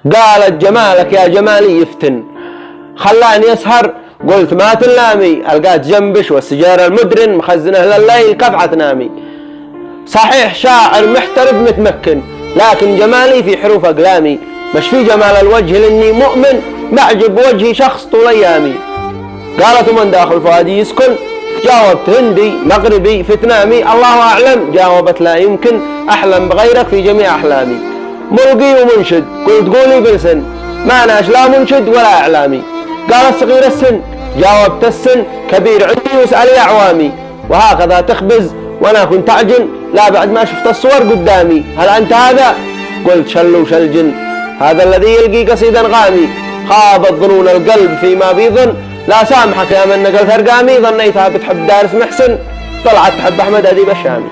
قالت جمالك يا جمالي يفتن، خلاني أسهر قلت ما تنامي، ألقات جنبش والسجارة المدرن مخزنه لليل كفعة تنامي. صحيح شاعر محترف متمكن، لكن جمالي في حروف أقلامي، مش في جمال الوجه لاني مؤمن، معجب وجهي شخص طول أيامي. قالت ومن داخل فؤادي يسكن، جاوبت هندي مغربي في تنامي، الله أعلم جاوبت لا يمكن أحلم بغيرك في جميع أحلامي. ملقي ومنشد قلت قولي بلسن، ما أناش لا منشد ولا إعلامي. قالت صغير السن، جاوبت السن كبير عندي واسألي أعوامي. وهكذا تخبز وأنا كنت أعجن، لا بعد ما شفت الصور قدامي، هل أنت هذا؟ قلت شلو شلجن، هذا الذي يلقي قصيدا غامي. خابت ظنون القلب فيما بيظن، لا سامحك يا من نقلت أرقامي. ظنيتها بتحب دارس محسن، طلعت تحب أحمد أديب الشامي.